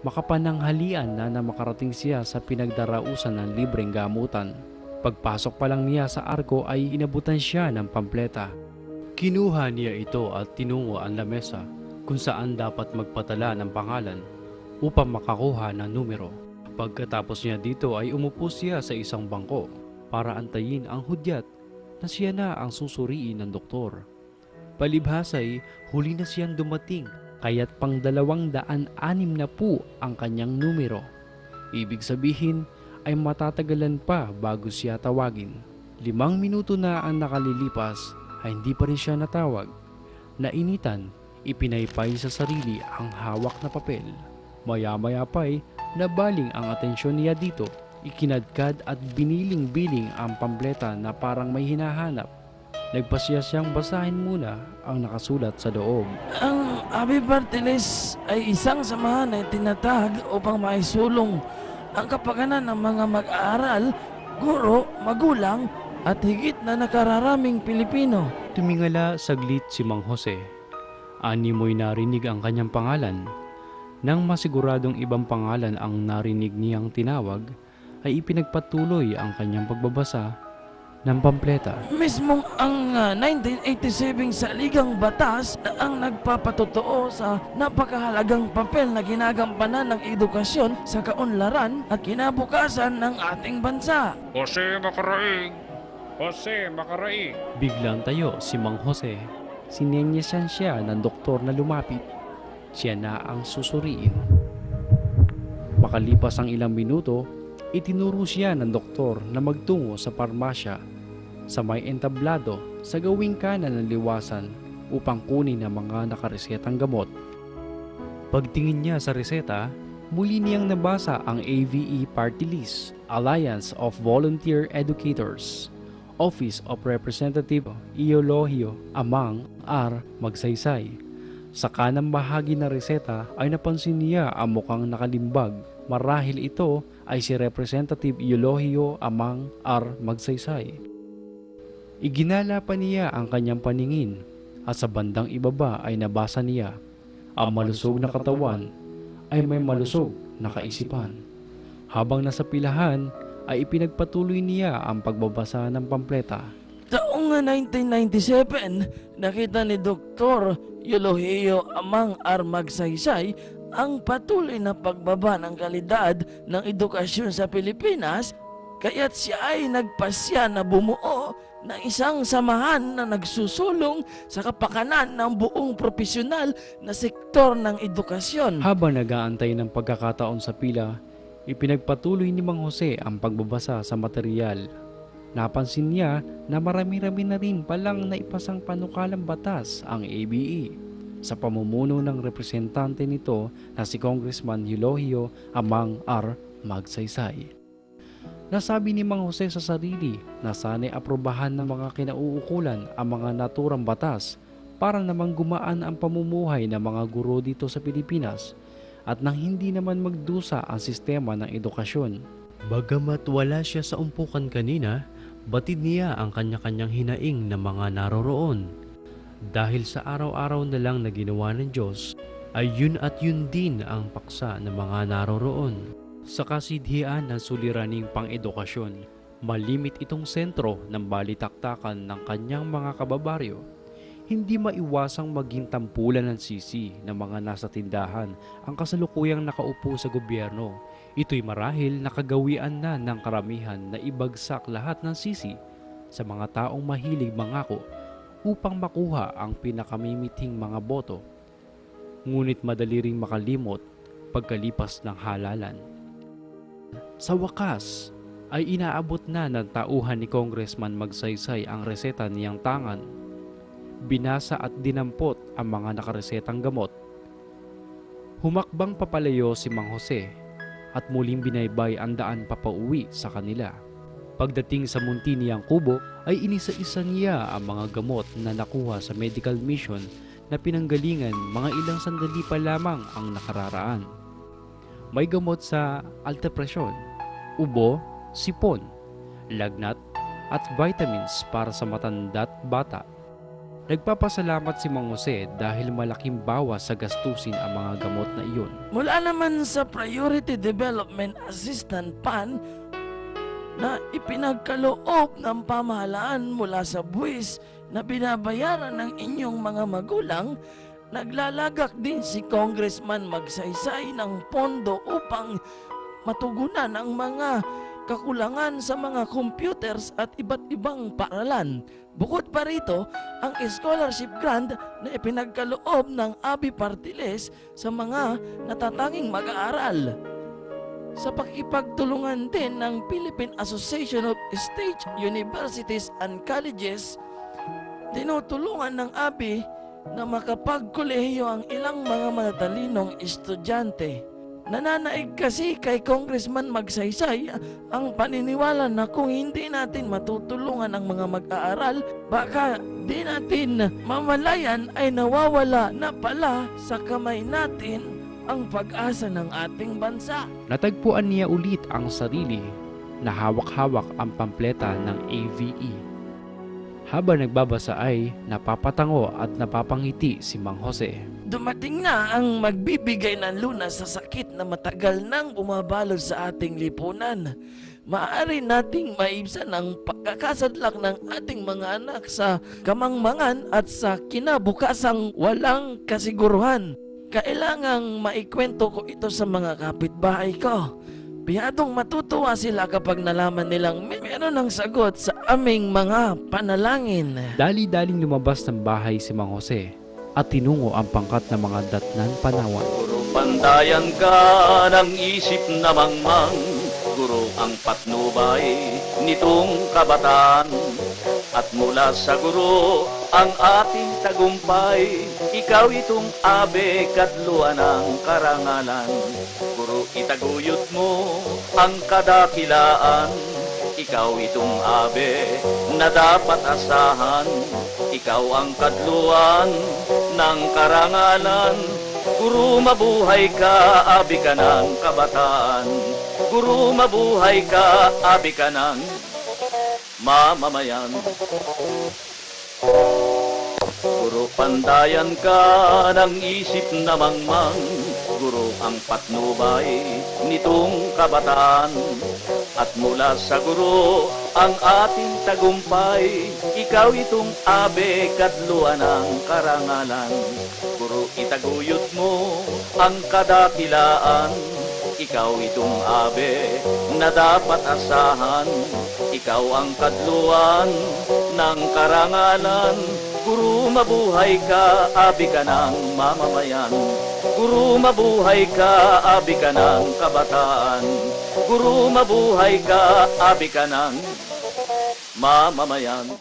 Makapananghalian na makarating siya sa pinagdarausan ng libreng gamutan. Pagpasok pa lang niya sa arko ay inabutan siya ng pampleta. Kinuha niya ito at tinungo ang lamesa kung saan dapat magpatala ng pangalan upang makakuha ng numero. Pagkatapos niya dito ay umupo siya sa isang bangko para antayin ang hudyat na siya na ang susuriin ng doktor. Palibhasay, huli na siyang dumating kaya't pang 260 na po ang kanyang numero. Ibig sabihin ay matatagalan pa bago siya tawagin. 5 minuto na ang nakalilipas ay hindi pa rin siya natawag. Nainitan, ipinaypay sa sarili ang hawak na papel. Maya-maya pa'y nabaling ang atensyon niya dito. Ikinadkad at biniling-biling ang pampleta na parang may hinahanap. Nagpasya siyang basahin muna ang nakasulat sa loob. Ang Abi Bartiles ay isang samahan na tinatag upang maisulong ang kapakanan ng mga mag-aaral, guro, magulang at higit na nakararaming Pilipino. Tumingala saglit si Mang Jose. Animoy narinig ang kanyang pangalan. Nang masiguradong ibang pangalan ang narinig niyang tinawag, ay ipinagpatuloy ang kanyang pagbabasa ng pampleta. Mismong ang 1987 saligang batas na ang nagpapatotoo sa napakahalagang papel na ginagampanan ng edukasyon sa kaunlaran at kinabukasan ng ating bansa. Jose Macaraig! Jose Macaraig! Biglang tayo si Mang Jose. Sinenyasan siya ng doktor na lumapit. Siya na ang susuriin. Makalipas ang ilang minuto, itinuro siya ng doktor na magtungo sa parmasya sa may entablado sa gawing kanan ng liwasan upang kunin ang mga nakaresetang gamot. Pagtingin niya sa reseta, muli niyang nabasa ang AVE Party List, Alliance of Volunteer Educators, Office of Representative Eulogio Amang R. Magsaysay. Sa kanang bahagi ng reseta ay napansin niya ang mukhang nakalimbag. Marahil ito ay si Representative Eulogio Amang R. Magsaysay. Iginala pa niya ang kanyang paningin at sa bandang ibaba ay nabasa niya, ang malusog na katawan ay may malusog na kaisipan. Habang nasa pilahan ay ipinagpatuloy niya ang pagbabasa ng pampleta. Taong 1997, nakita ni Dr. Eulogio Amang R. Magsaysay ang patuloy na pagbaba ng kalidad ng edukasyon sa Pilipinas, kaya't siya ay nagpasya na bumuo ng isang samahan na nagsusulong sa kapakanan ng buong profesional na sektor ng edukasyon. Habang nag-aantay ng pagkakataon sa pila, ipinagpatuloy ni Mang Jose ang pagbabasa sa material. Napansin niya na marami-rami na rin palang naipasang panukalang batas ang ABE sa pamumuno ng representante nito na si Congressman Eulogio Amang R. Magsaysay. Nasabi ni Mang Jose sa sarili na sana'y aprobahan ng mga kinauukulan ang mga naturang batas para namang gumaan ang pamumuhay ng mga guro dito sa Pilipinas at nang hindi naman magdusa ang sistema ng edukasyon. Bagamat wala siya sa umpukan kanina, batid niya ang kanya-kanyang hinaing na mga naroroon. Dahil sa araw-araw na lang na ginawa ng Diyos, ay yun at yun din ang paksa ng mga naroroon. Sa kasidhian ng suliraning pang-edukasyon, malimit itong sentro ng balitaktakan ng kanyang mga kababaryo. Hindi maiwasang maging tampulan ng sisi ng mga nasa tindahan ang kasalukuyang nakaupo sa gobyerno. Ito'y marahil nakagawian na ng karamihan na ibagsak lahat ng sisi sa mga taong mahilig mangako upang makuha ang pinakamimithing mga boto. Ngunit madali ring makalimot pagkalipas ng halalan. Sa wakas ay inaabot na ng tauhan ni Congressman Magsaysay ang reseta niyang tangan. Binasa at dinampot ang mga nakaresetang gamot. Humakbang papalayo si Mang Jose at muling binaybay ang daan papauwi sa kanila. Pagdating sa munti niyang kubo ay inisa-isa niya ang mga gamot na nakuha sa medical mission na pinanggalingan mga ilang sandali pa lamang ang nakararaan. May gamot sa alta presyon, ubo, sipon, lagnat at vitamins para sa matanda't bata. Nagpapasalamat si Mang Jose dahil malaking bawas sa gastusin ang mga gamot na iyon. Mula naman sa Priority Development Assistance Fund na ipinagkaloob ng pamahalaan mula sa buwis na binabayaran ng inyong mga magulang, naglalagak din si Congressman Magsaysay ng pondo upang matugunan ang mga kakulangan sa mga computers at iba't ibang paaralan. Bukod pa rito, ang scholarship grant na ipinagkaloob ng Abi Partiles sa mga natatanging mag-aaral. Sa pakikipagtulungan din ng Philippine Association of State Universities and Colleges, tinutulungan ng Abi na makapagkolehiyo ang ilang mga matalinong estudyante. Nananaig kasi kay Congressman Magsaysay ang paniniwala na kung hindi natin matutulungan ang mga mag-aaral, baka di natin mamalayan ay nawawala na pala sa kamay natin ang pag-asa ng ating bansa. Natagpuan niya ulit ang sarili na hawak-hawak ang pampleta ng AVE. Habang nagbabasa ay napapatango at napapangiti si Mang Jose. Dumating na ang magbibigay ng lunas sa sakit na matagal nang bumabalot sa ating lipunan. Maaari nating maibsan ang pagkakasadlak ng ating mga anak sa kamangmangan at sa kinabukasang walang kasiguruhan. Kailangang maikwento ko ito sa mga kapitbahay ko. Bihadong matutuwa sila kapag nalaman nilang meron ng sagot sa aming mga panalangin. Dali-daling lumabas ng bahay si Mang Jose at tinungo ang pangkat ng mga datnan panawan. Guro, pandayan ka ng isip na mangmang, guro ang patnubay nitong kabataan. At mula sa guro ang ating tagumpay, ikaw itong abe kadluan ng karangalan. Guro, itaguyod mo ang kadakilaan, ikaw itong abe na dapat asahan. Ikaw ang kadluan ng karangalan. Guro, mabuhay ka, abi ka ng kabataan. Guro, mabuhay ka, abi ka ng mamamayan. Guro, pandayan ka ng isip na mangmang, guro ang patnubay nitong kabataan. At mula sa guro ang ating tagumpay, ikaw itong abe kadluan ng karangalan. Guro, itaguyod mo ang kadakilaan, ikaw itong abe na dapat asahan. Ikaw ang kadluan ng karangalan. Guro, mabuhay ka, abi ka ng mamamayan. Guro, mabuhay ka, abi ka ng kabataan. Guro, mabuhay ka, abi ka ng mamamayan.